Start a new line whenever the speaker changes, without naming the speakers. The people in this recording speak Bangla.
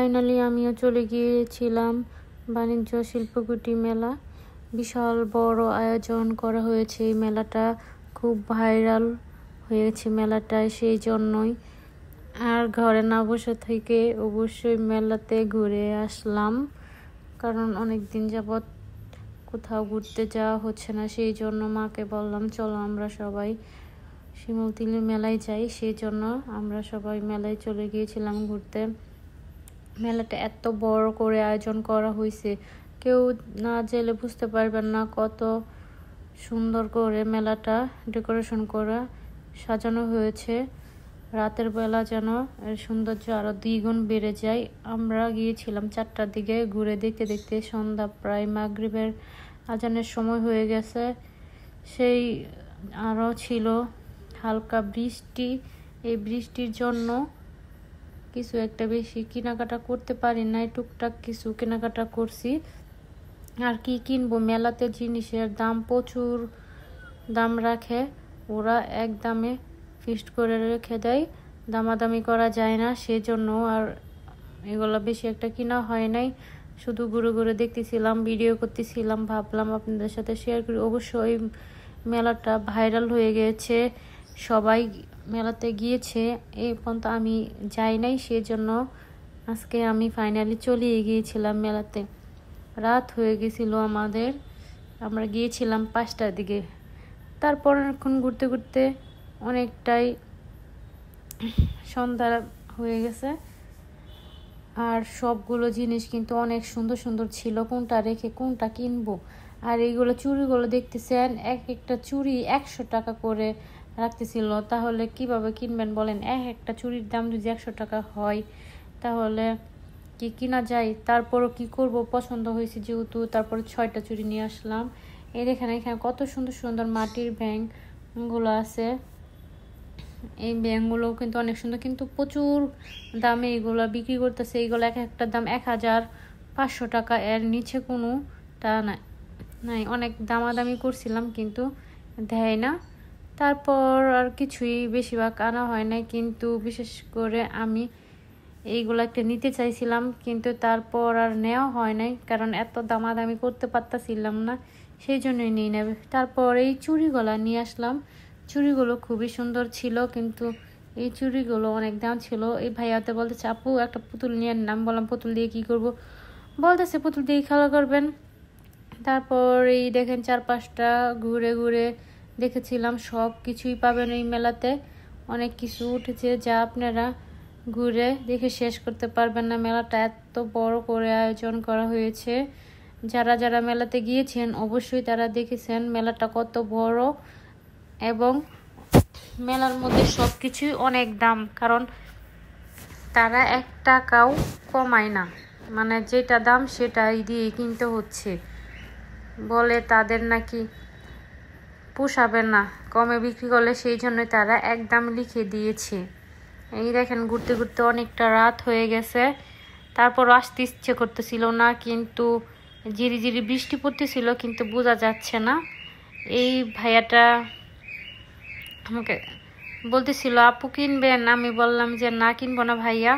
ফাইনালি আমিও চলে গিয়েছিলাম বাণিজ্য শিল্পকুটি মেলা। বিশাল বড় আয়োজন করা হয়েছে। এই মেলাটা খুব ভাইরাল হয়েছে মেলাটায়, সেই জন্যই আর ঘরে না বসে থেকে অবশ্যই মেলাতে ঘুরে আসলাম, কারণ অনেক দিন যাবৎ কোথাও ঘুরতে যাওয়া হচ্ছে না। সেই জন্য মাকে বললাম চলো আমরা সবাই শিমুলতলি মেলায় যাই। সেই জন্য আমরা সবাই মেলায় চলে গিয়েছিলাম ঘুরতে। মেলাটা এত বড় করে আয়োজন করা হয়েছে, কেউ না গেলে বুঝতে পারবেন না কত সুন্দর করে মেলাটা ডেকোরেশন করা সাজানো হয়েছে। রাতের বেলা যেন এর সৌন্দর্য আরো দ্বিগুণ বেড়ে যায়। আমরা গিয়েছিলাম 4টার দিকে, ঘুরে দেখতে দেখতে সন্ধ্যা প্রায় মাগরিবের আজানের সময় হয়ে গেছে। সেই আরো ছিল হালকা বৃষ্টি। এই বৃষ্টির জন্য কিছু একটা বেশি কেনাকাটা করতে পারি নাই, টুকটাক কিছু কেনাকাটা করছি। আর কি কিনবো, মেলাতে জিনিসের দাম প্রচুর দাম রাখে ওরা, এক দামে ফিক্সড করে রেখে দেয়, দামাদামি করা যায় না। সেজন্য আর এগুলো বেশি একটা কিনা হয় নাই, শুধু ঘুরে ঘুরে দেখতেছিলাম, ভিডিও করতেছিলাম, ভাবলাম আপনাদের সাথে শেয়ার করি। অবশ্যই মেলাটা ভাইরাল হয়ে গেছে, সবাই মেলাতে গিয়েছে, এই পর্যন্ত আমি যাই নাই। সেজন্য আজকে আমি ফাইনালি চলে গিয়েছিলাম মেলাতে। রাত হয়ে গেছিল আমাদের, আমরা গিয়েছিলাম 5টার দিকে। তারপর এখন ঘুরতে ঘুরতে অনেকটাই সন্ধ্যা হয়ে গেছে। আর সবগুলো জিনিস কিন্তু অনেক সুন্দর সুন্দর ছিল, কোনটা রেখে কোনটা কিনবো। আর এইগুলো চুড়িগুলো দেখতেছেন, এক একটা চুড়ি 100 টাকা করে রাখতেছিল। তাহলে কিভাবে কিনবেন বলেন? একটা চুড়ির দাম যদি 100 টাকা হয় তাহলে কি কিনা যায়? তারপরও কি করব, পছন্দ হয়েছে যেহেতু, তারপরে 6টা চুড়ি নিয়ে আসলাম। এখানে কত সুন্দর সুন্দর মাটির ব্যাংকগুলো আছে। এই ব্যাংকগুলো কিন্তু অনেক সুন্দর, কিন্তু প্রচুর দামে এগুলো বিক্রি করতেছে। এইগুলো এক একটা দাম 1500 টাকা, এর নিচে কোনো টা নাই। অনেক দামাদামি করছিলাম কিন্তু দেয় না। তারপর আর কিছুই বেশিরভাগ আনা হয় নাই, কিন্তু বিশেষ করে আমি এইগুলো একটা নিতে চাইছিলাম, কিন্তু তারপর আর নেওয়া হয় নাই, কারণ এত দামাদামি করতে পারতাছিলাম না, সেই জন্যই নিয়ে নেবে। তারপর এই চুড়িগুলো নিয়ে আসলাম। চুড়িগুলো খুবই সুন্দর ছিল, কিন্তু এই চুড়িগুলো অনেক দাম ছিল। এই ভাইয়াতে বলতেছে আপু একটা পুতুল নিয়ে নাম, বললাম পুতুল দিয়ে কি করব, বলতেছে পুতুল দিয়ে খেলা করবেন। তারপর এই দেখেন 4-5টা ঘুরে ঘুরে দেখেছিলাম, সব কিছুই পাবেন এই মেলাতে। অনেক কিছু উঠেছে যা আপনারা ঘুরে দেখে শেষ করতে পারবেন না। মেলাটা এত বড় করে আয়োজন করা হয়েছে। যারা যারা মেলাতে গিয়েছেন অবশ্যই তারা দেখেছেন মেলাটা কত বড়, এবং মেলার মধ্যে সব কিছুই অনেক দাম, কারণ তারা 1 টাকাও কমায় না, মানে যেটা দাম সেটাই দিয়ে কিনতে হচ্ছে। বলে তাদের নাকি পোষাবে না কমে বিক্রি করলে, সেই জন্য তারা একদম লিখে দিয়েছে। এই দেখেন ঘুরতে ঘুরতে অনেকটা রাত হয়ে গেছে। তারপর আসতে ইচ্ছে করতেছিল না, কিন্তু ঝিরি ঝিরি বৃষ্টি পড়তেছিল, কিন্তু বোঝা যাচ্ছে না। এই ভাইয়াটা আমাকে বলতেছিল আপু কিনবেন, আমি বললাম যে না কিনবো না ভাইয়া,